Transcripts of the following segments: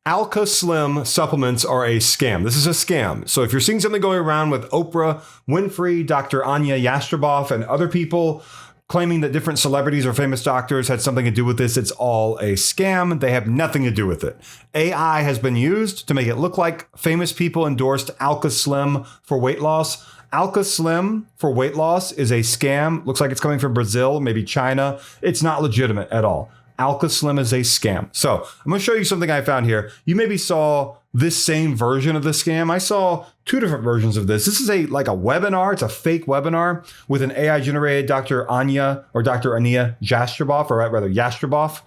AlkaSlim supplements are a scam. This is a scam. So if you're seeing something going around with Oprah Winfrey, Dr. Ania Jastreboff, and other people claiming that different celebrities or famous doctors had something to do with this, it's all a scam. They have nothing to do with it. AI has been used to make it look like famous people endorsed AlkaSlim for weight loss. AlkaSlim for weight loss is a scam. Looks like it's coming from Brazil, maybe China. It's not legitimate at all. AlkaSlim is a scam. So I'm going to show you something I found here. You maybe saw this same version of the scam. I saw two different versions of this. This is like a webinar. It's a fake webinar with an AI generated Dr. Ania Jastreboff, or rather Jastreboff.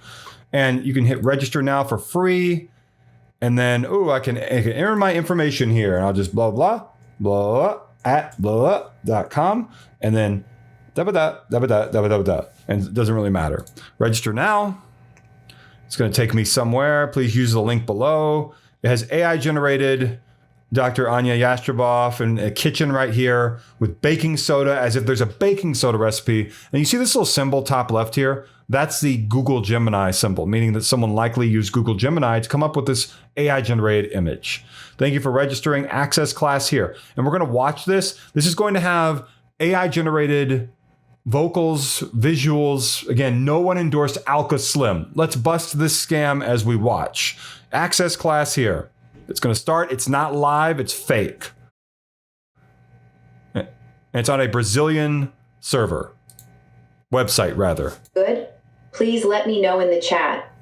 And you can hit register now for free. And then, I can enter my information here. And I'll just blah, blah, blah, at blah.com. And then and it doesn't really matter. Register now. It's going to take me somewhere. Please use the link below. It has AI generated Dr. Ania Jastreboff and a kitchen right here with baking soda, as if there's a baking soda recipe. And you see this little symbol top left here? That's the Google Gemini symbol, meaning that someone likely used Google Gemini to come up with this AI generated image. Thank you for registering. Access class here. And we're going to watch this. This is going to have AI generated vocals, visuals. Again, no one endorsed AlkaSlim. Let's bust this scam as we watch. Access class here. It's going to start. It's not live. It's fake. And it's on a Brazilian server. Website, rather. Good. Please let me know in the chat.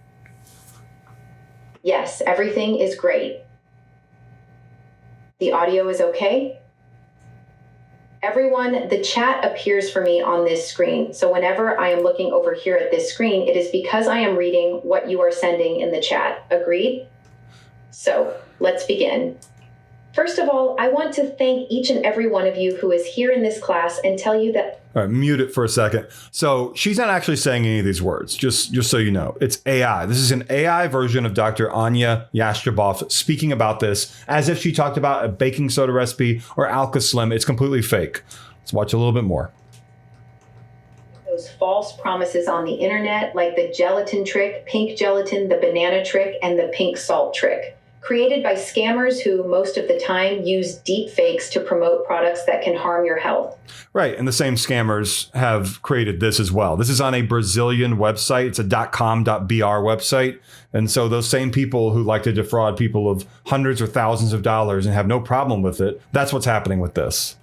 Yes, everything is great. The audio is okay? Everyone, the chat appears for me on this screen. So whenever I am looking over here at this screen, it is because I am reading what you are sending in the chat. Agreed? So let's begin. First of all, I want to thank each and every one of you who is here in this class and tell you that... All right, mute it for a second. So she's not actually saying any of these words, just so you know. It's AI. This is an AI version of Dr. Ania Jastreboff speaking about this as if she talked about a baking soda recipe or AlkaSlim. It's completely fake. Let's watch a little bit more. Those false promises on the internet, like the gelatin trick, pink gelatin, the banana trick, and the pink salt trick, created by scammers who most of the time use deep fakes to promote products that can harm your health. Right. And the same scammers have created this as well. This is on a Brazilian website. It's a .com.br website. And so those same people who like to defraud people of hundreds or thousands of dollars and have no problem with it, that's what's happening with this.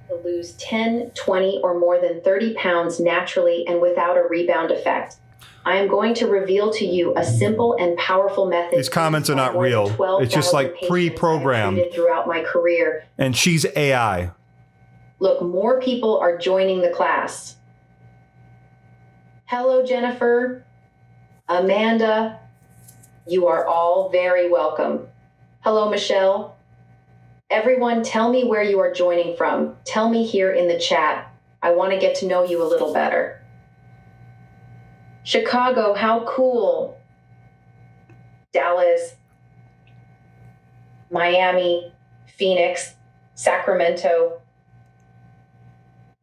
To lose 10, 20, or more than 30 pounds naturally and without a rebound effect. I am going to reveal to you a simple and powerful method. These comments are not real. It's just like pre-programmed throughout my career. And she's AI. Look, more people are joining the class. Hello, Jennifer, Amanda. You are all very welcome. Hello, Michelle. Everyone, tell me where you are joining from. Tell me here in the chat. I want to get to know you a little better. Chicago, how cool. Dallas, Miami, Phoenix, Sacramento.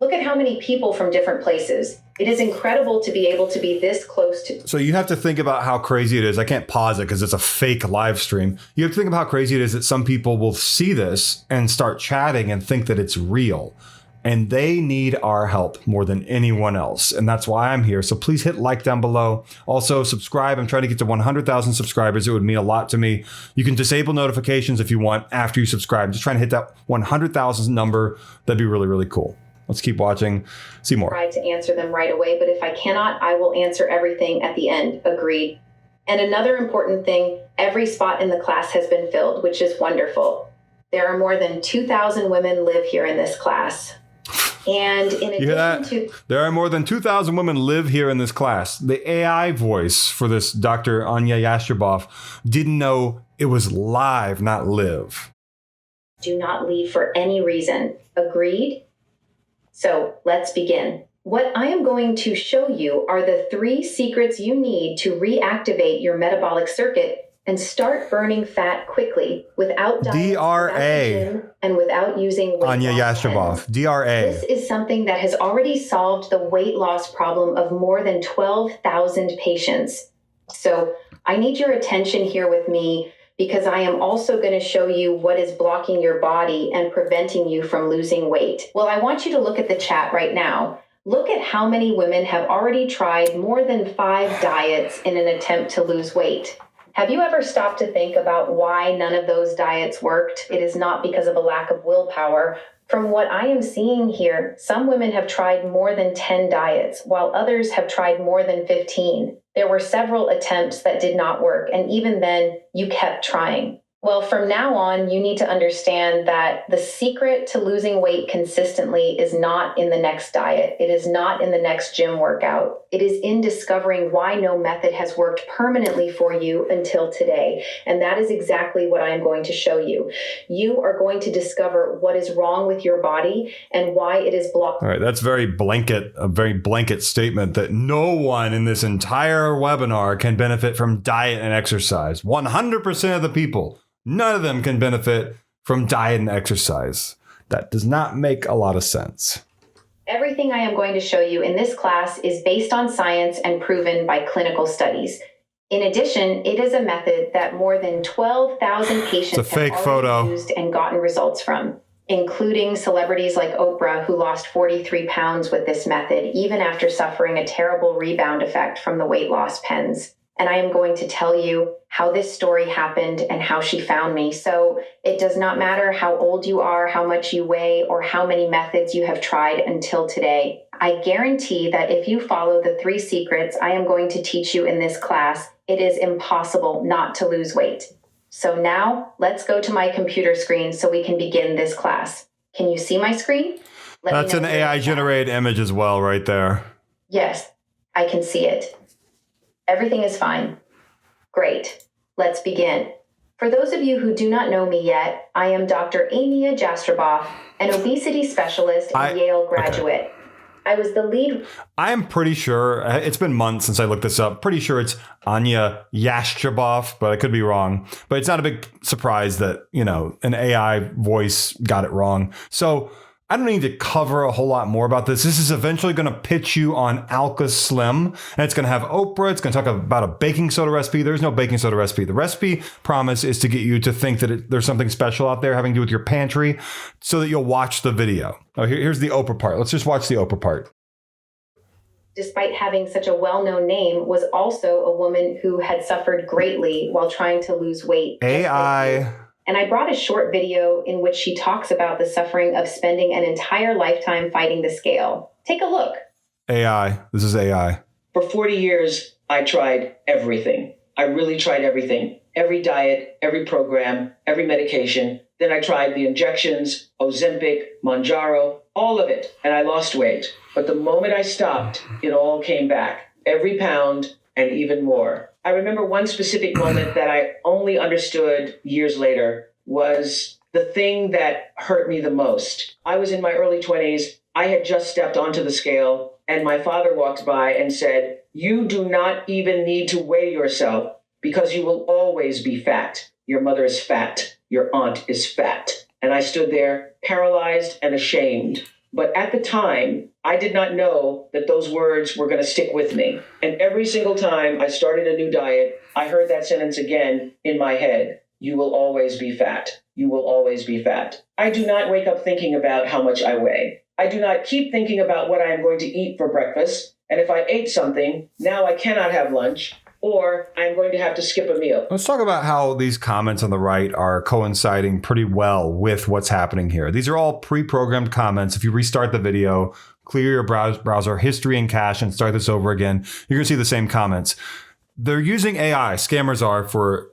Look at how many people from different places. It is incredible to be able to be this close to. So you have to think about how crazy it is. I can't pause it because it's a fake live stream. You have to think about how crazy it is that some people will see this and start chatting and think that it's real. And they need our help more than anyone else. And that's why I'm here. So please hit like down below. Also subscribe. I'm trying to get to 100,000 subscribers. It would mean a lot to me. You can disable notifications if you want after you subscribe. I'm just trying to hit that 100,000 number. That'd be really, really cool. Let's keep watching. See more. Try to answer them right away, but if I cannot, I will answer everything at the end. Agreed. And another important thing, every spot in the class has been filled, which is wonderful. There are more than 2,000 women live here in this class. And in addition to... There are more than 2,000 women live here in this class. The AI voice for this Dr. Ania Jastreboff didn't know it was live, not live. Do not leave for any reason. Agreed? So let's begin. What I am going to show you are the 3 secrets you need to reactivate your metabolic circuit and start burning fat quickly without diet, DRA, without the gym, and without using weight Ania loss Jastreboff, pens. DRA. This is something that has already solved the weight loss problem of more than 12,000 patients. So I need your attention here with me because I am also going to show you what is blocking your body and preventing you from losing weight. Well, I want you to look at the chat right now. Look at how many women have already tried more than 5 diets in an attempt to lose weight. Have you ever stopped to think about why none of those diets worked? It is not because of a lack of willpower. From what I am seeing here, some women have tried more than 10 diets, while others have tried more than 15. There were several attempts that did not work, and even then, you kept trying. Well, from now on, you need to understand that the secret to losing weight consistently is not in the next diet. It is not in the next gym workout. It is in discovering why no method has worked permanently for you until today. And that is exactly what I am going to show you. You are going to discover what is wrong with your body and why it is blocked. All right, that's a very blanket statement that no one in this entire webinar can benefit from diet and exercise. 100% of the people. None of them can benefit from diet and exercise. That does not make a lot of sense. Everything I am going to show you in this class is based on science and proven by clinical studies. In addition, it is a method that more than 12,000 patients have already used and gotten results from, including celebrities like Oprah, who lost 43 pounds with this method, even after suffering a terrible rebound effect from the weight loss pens. And I am going to tell you how this story happened and how she found me. So it does not matter how old you are, how much you weigh, or how many methods you have tried until today. I guarantee that if you follow the 3 secrets I am going to teach you in this class, it is impossible not to lose weight. So now let's go to my computer screen so we can begin this class. Can you see my screen? That's an AI generated image as well right there. Yes, I can see it. Everything is fine. Great. Let's begin. For those of you who do not know me yet, I am Dr. Ania Jastreboff, an obesity specialist and Yale graduate. Okay. I was the lead. I'm pretty sure, it's been months since I looked this up. Pretty sure it's Ania Jastreboff, but I could be wrong. But it's not a big surprise that, an AI voice got it wrong. So I don't need to cover a whole lot more about this. This is eventually going to pitch you on AlkaSlim, and it's going to have Oprah. It's going to talk about a baking soda recipe. There's no baking soda recipe. The recipe promise is to get you to think that there's something special out there having to do with your pantry so that you'll watch the video. Oh, here's the Oprah part. Let's just watch the Oprah part. Despite having such a well-known name, was also a woman who had suffered greatly while trying to lose weight. AI. And I brought a short video in which she talks about the suffering of spending an entire lifetime fighting the scale. Take a look. AI. This is AI. For 40 years, I tried everything. I really tried everything. Every diet, every program, every medication. Then I tried the injections, Ozempic, Mounjaro, all of it, and I lost weight. But the moment I stopped, it all came back. Every pound and even more. I remember one specific moment that I only understood years later was the thing that hurt me the most. I was in my early 20s. I had just stepped onto the scale, and my father walked by and said, "You do not even need to weigh yourself because you will always be fat. Your mother is fat. Your aunt is fat." And I stood there paralyzed and ashamed. But at the time, I did not know that those words were going to stick with me. And every single time I started a new diet, I heard that sentence again in my head. You will always be fat. You will always be fat. I do not wake up thinking about how much I weigh. I do not keep thinking about what I am going to eat for breakfast. And if I ate something, now I cannot have lunch, or I'm going to have to skip a meal. Let's talk about how these comments on the right are coinciding pretty well with what's happening here. These are all pre-programmed comments. If you restart the video, clear your browser, history and cache, and start this over again, you're going to see the same comments. They're using AI, scammers are, for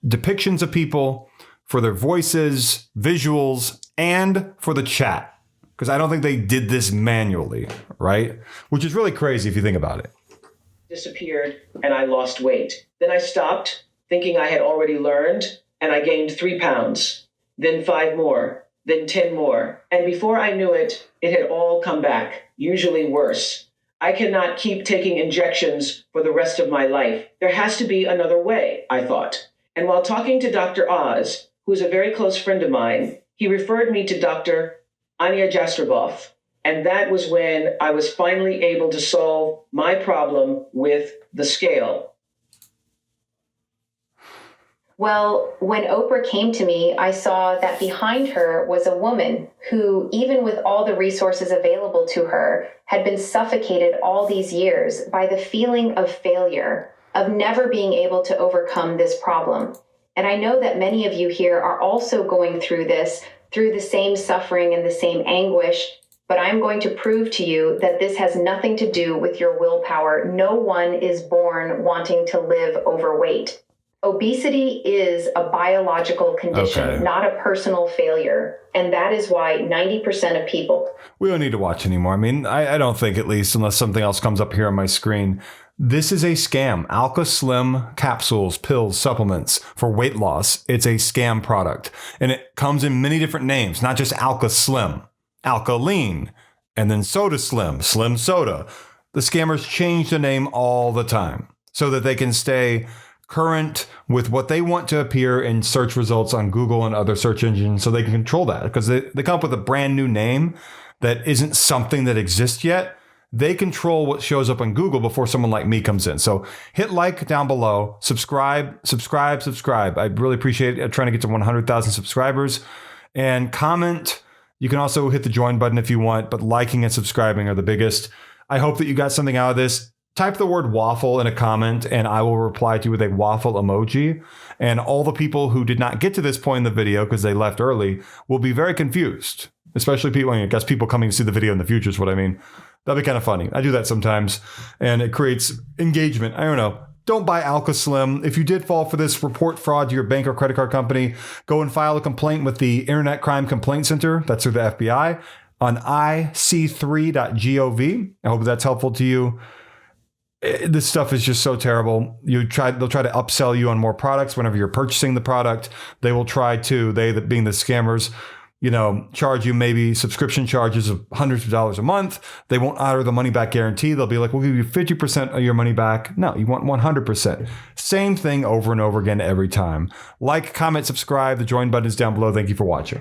depictions of people, for their voices, visuals, and for the chat. Because I don't think they did this manually, right? Which is really crazy if you think about it. Disappeared and I lost weight. Then I stopped, thinking I had already learned, and I gained 3 pounds, then 5 more, then 10 more. And before I knew it, it had all come back, usually worse. I cannot keep taking injections for the rest of my life. There has to be another way, I thought. And while talking to Dr. Oz, who's a very close friend of mine, he referred me to Dr. Ania Jastreboff. And that was when I was finally able to solve my problem with the scale. Well, when Oprah came to me, I saw that behind her was a woman who, even with all the resources available to her, had been suffocated all these years by the feeling of failure, of never being able to overcome this problem. And I know that many of you here are also going through this, through the same suffering and the same anguish, but I'm going to prove to you that this has nothing to do with your willpower. No one is born wanting to live overweight. Obesity is a biological condition, not a personal failure. And that is why 90% of people... We don't need to watch anymore. I mean, I don't think, at least, unless something else comes up here on my screen. This is a scam. AlkaSlim capsules, pills, supplements for weight loss. It's a scam product. And it comes in many different names, not just AlkaSlim, Alkaline, and then Soda Slim, Slim Soda. The scammers change the name all the time so that they can stay current with what they want to appear in search results on Google and other search engines, so they can control that, because they come up with a brand new name that isn't something that exists yet. They control what shows up on Google before someone like me comes in. So hit like down below, subscribe. I really appreciate it. I'm trying to get to 100,000 subscribers, and comment. You can also hit the join button if you want, but liking and subscribing are the biggest. I hope that you got something out of this. Type the word waffle in a comment and I will reply to you with a waffle emoji. And all the people who did not get to this point in the video because they left early will be very confused. Especially people, I guess people coming to see the video in the future is what I mean. That'd be kind of funny. I do that sometimes and it creates engagement. I don't know. Don't buy AlkaSlim. If you did fall for this, report fraud to your bank or credit card company. Go and file a complaint with the Internet Crime Complaint Center. That's through the FBI on ic3.gov. I hope that's helpful to you. This stuff is just so terrible. They'll try to upsell you on more products whenever you're purchasing the product. They will try to, being the scammers, charge you maybe subscription charges of hundreds of dollars a month. They won't honor the money back guarantee. They'll be like, we'll give you 50% of your money back. No, you want 100%. Same thing over and over again every time. Like, comment, subscribe. The join button is down below. Thank you for watching.